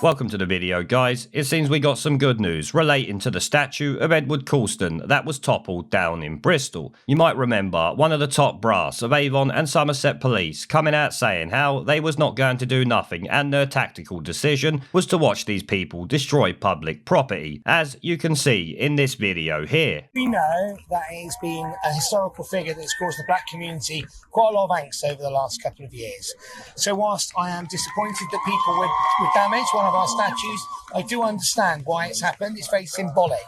Welcome to the video, guys. It seems we got some good news relating to the statue of Edward Colston that was toppled down in Bristol. You might remember one of the top brass of Avon and Somerset police coming out saying how they was not going to do nothing and their tactical decision was to watch these people destroy public property, as you can see in this video here. We know that it's been a historical figure that's caused the black community quite a lot of angst over the last couple of years. So whilst I am disappointed that people were damaged, one of our statues, I do understand why it's happened. It's very symbolic.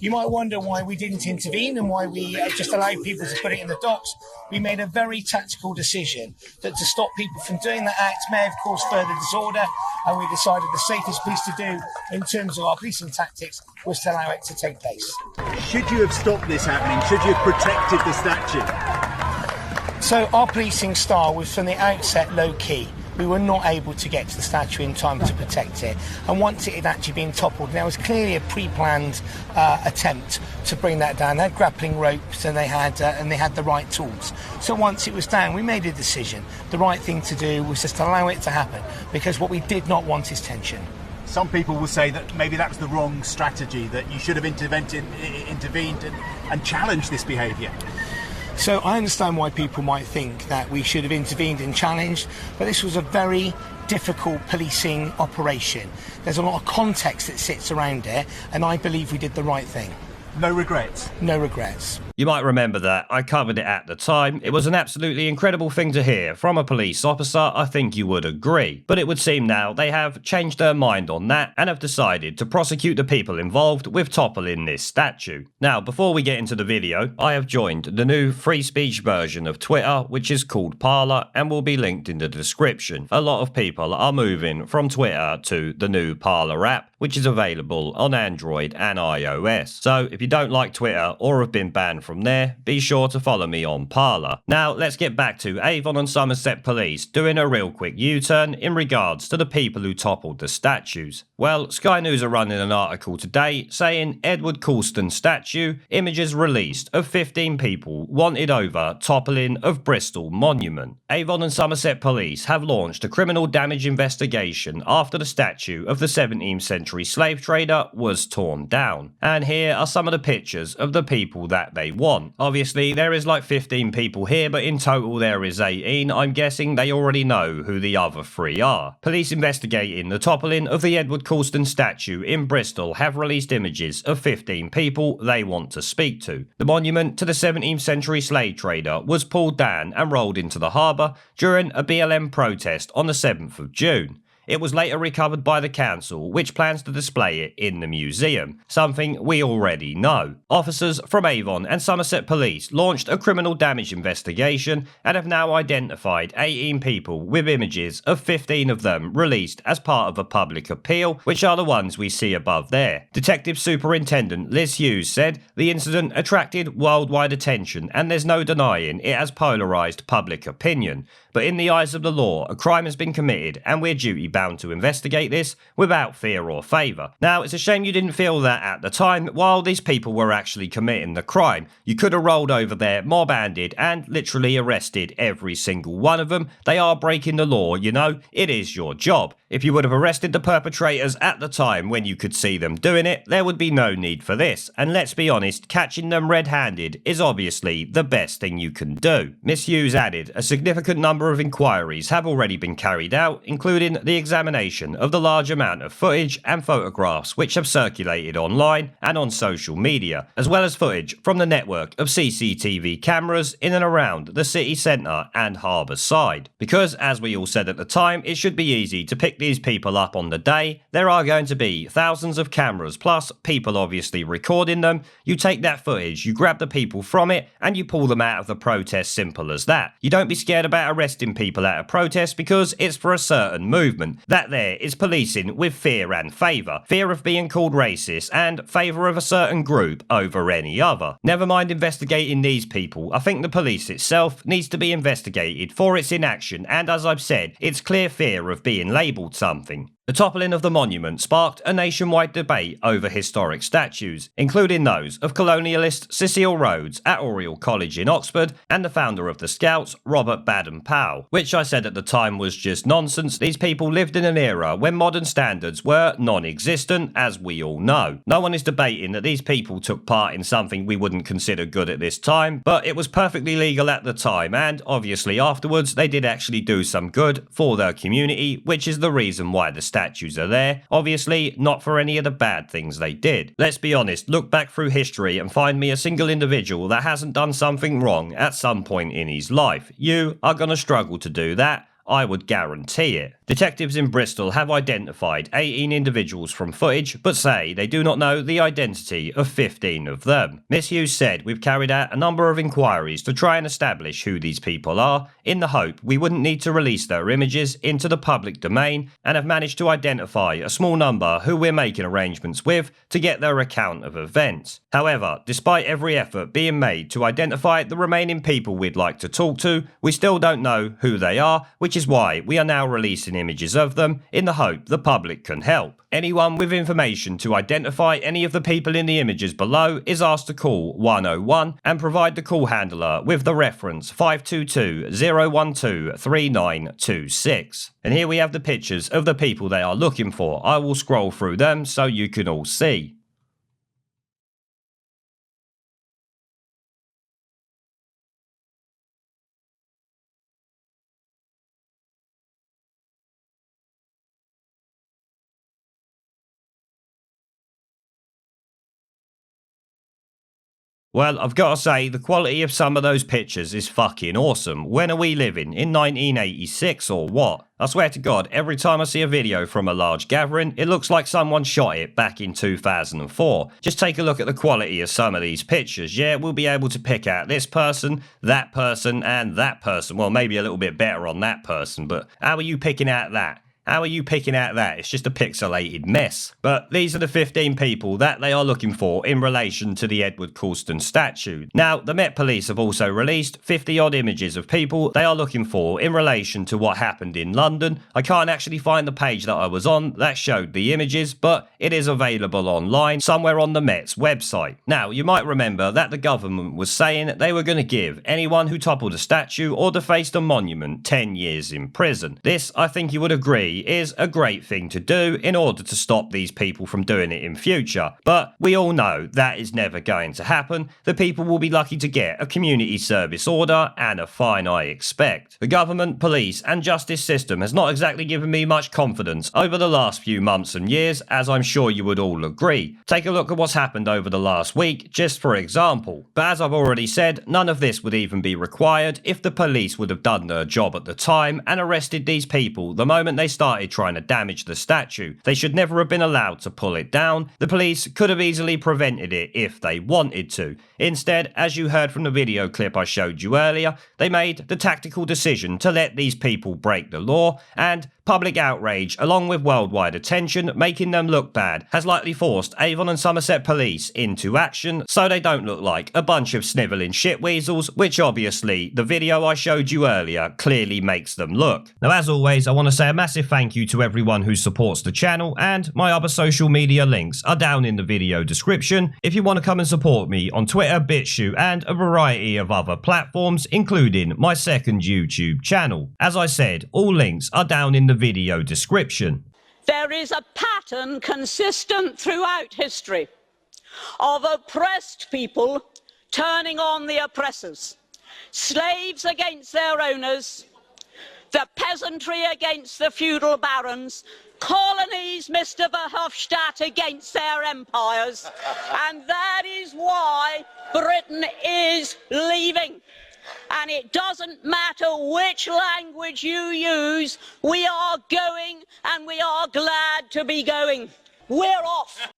You might wonder why we didn't intervene and why we just allowed people to put it in the docks. We made a very tactical decision that to stop people from doing that act may have caused further disorder, and we decided the safest piece to do in terms of our policing tactics was to allow it to take place. Should you have stopped this happening? Should you have protected the statue? So our policing style was from the outset low-key. We were not able to get to the statue in time to protect it. And once it had actually been toppled, there was clearly a pre-planned attempt to bring that down. They had grappling ropes and they had the right tools. So once it was down, we made a decision. The right thing to do was just allow it to happen, because what we did not want is tension. Some people will say that maybe that was the wrong strategy, that you should have intervened and challenged this behaviour. So I understand why people might think that we should have intervened and challenged, but this was a very difficult policing operation. There's a lot of context that sits around it, and I believe we did the right thing. No regrets? No regrets. You might remember that I covered it at the time. It was an absolutely incredible thing to hear from a police officer, I think you would agree. But it would seem now they have changed their mind on that and have decided to prosecute the people involved with toppling this statue. Now, before we get into the video, I have joined the new free speech version of Twitter, which is called Parler, and will be linked in the description. A lot of people are moving from Twitter to the new Parler app, which is available on Android and iOS. So if you don't like Twitter or have been banned from there, be sure to follow me on Parler. Now let's get back to Avon and Somerset police doing a real quick U-turn in regards to the people who toppled the statues. Well, Sky News are running an article today saying Edward Colston statue, images released of 15 people wanted over toppling of Bristol monument. Avon and Somerset police have launched a criminal damage investigation after the statue of the 17th century slave trader was torn down. And here are some of the pictures of the people that they want. Obviously there is like 15 people here, but in total there is 18. I'm guessing they already know who the other 3 are. Police investigating the toppling of the Edward Colston statue in Bristol have released images of 15 people they want to speak to. The monument to the 17th century slave trader was pulled down and rolled into the harbour during a BLM protest on the 7th of June. It was later recovered by the council, which plans to display it in the museum, something we already know. Officers from Avon and Somerset Police launched a criminal damage investigation and have now identified 18 people with images of 15 of them released as part of a public appeal, which are the ones we see above there. Detective Superintendent Liz Hughes said the incident attracted worldwide attention and there's no denying it has polarised public opinion. But in the eyes of the law, a crime has been committed and we're duty bound to investigate this without fear or favour. Now, it's a shame you didn't feel that at the time while these people were actually committing the crime. You could have rolled over there, mob-handed, and literally arrested every single one of them. They are breaking the law, you know. It is your job. If you would have arrested the perpetrators at the time when you could see them doing it, there would be no need for this. And let's be honest, catching them red-handed is obviously the best thing you can do. Miss Hughes added, a significant number of inquiries have already been carried out, including the examination of the large amount of footage and photographs which have circulated online and on social media, as well as footage from the network of CCTV cameras in and around the city centre and harbour side. Because, as we all said at the time, it should be easy to pick these people up on the day, there are going to be thousands of cameras plus people obviously recording them. You take that footage, you grab the people from it and you pull them out of the protest, simple as that. You don't be scared about arresting people at a protest because it's for a certain movement. That there is policing with fear and favour. Fear of being called racist and favour of a certain group over any other. Never mind investigating these people, I think the police itself needs to be investigated for its inaction and, as I've said, its clear fear of being labelled something. The toppling of the monument sparked a nationwide debate over historic statues, including those of colonialist Cecil Rhodes at Oriel College in Oxford and the founder of the Scouts, Robert Baden-Powell, which I said at the time was just nonsense. These people lived in an era when modern standards were non-existent, as we all know. No one is debating that these people took part in something we wouldn't consider good at this time, but it was perfectly legal at the time, and obviously afterwards they did actually do some good for their community, which is the reason why the statues are there. Obviously not for any of the bad things they did. Let's be honest, look back through history and find me a single individual that hasn't done something wrong at some point in his life. You are gonna struggle to do that. I would guarantee it. Detectives in Bristol have identified 18 individuals from footage, but say they do not know the identity of 15 of them. Miss Hughes said, "We've carried out a number of inquiries to try and establish who these people are, in the hope we wouldn't need to release their images into the public domain, and have managed to identify a small number who we're making arrangements with to get their account of events. However, despite every effort being made to identify the remaining people we'd like to talk to, we still don't know who they are, which is why we are now releasing images of them in the hope the public can help. Anyone with information to identify any of the people in the images below is asked to call 101 and provide the call handler with the reference 522-012-3926. And here we have the pictures of the people they are looking for. I will scroll through them so you can all see. Well, I've got to say, the quality of some of those pictures is fucking awesome. When are we living? In 1986 or what? I swear to God, every time I see a video from a large gathering, it looks like someone shot it back in 2004. Just take a look at the quality of some of these pictures. Yeah, we'll be able to pick out this person, and that person. Well, maybe a little bit better on that person, but how are you picking out that? How are you picking out that? It's just a pixelated mess. But these are the 15 people that they are looking for in relation to the Edward Colston statue. Now, the Met Police have also released 50 odd images of people they are looking for in relation to what happened in London. I can't actually find the page that I was on that showed the images, but it is available online somewhere on the Met's website. Now, you might remember that the government was saying they were going to give anyone who toppled a statue or defaced a monument 10 years in prison. This, I think you would agree, is a great thing to do in order to stop these people from doing it in future. But we all know that is never going to happen. The people will be lucky to get a community service order and a fine, I expect. The government, police and justice system has not exactly given me much confidence over the last few months and years, as I'm sure you would all agree. Take a look at what's happened over the last week, just for example. But as I've already said, none of this would even be required if the police would have done their job at the time and arrested these people the moment they started trying to damage the statue. They should never have been allowed to pull it down. The police could have easily prevented it if they wanted to. Instead, as you heard from the video clip I showed you earlier, they made the tactical decision to let these people break the law, and public outrage, along with worldwide attention making them look bad, has likely forced Avon and Somerset police into action so they don't look like a bunch of snivelling shitweasels, which obviously the video I showed you earlier clearly makes them look. Now, as always, I want to say a massive thank you to everyone who supports the channel, and my other social media links are down in the video description if you want to come and support me on Twitter, BitChute and a variety of other platforms, including my second YouTube channel. As I said, all links are down in the video description. There is a pattern consistent throughout history of oppressed people turning on the oppressors, slaves against their owners, the peasantry against the feudal barons, colonies, Mr. Verhofstadt, against their empires, and that is why Britain is leaving. And it doesn't matter which language you use, we are going, and we are glad to be going. We're off.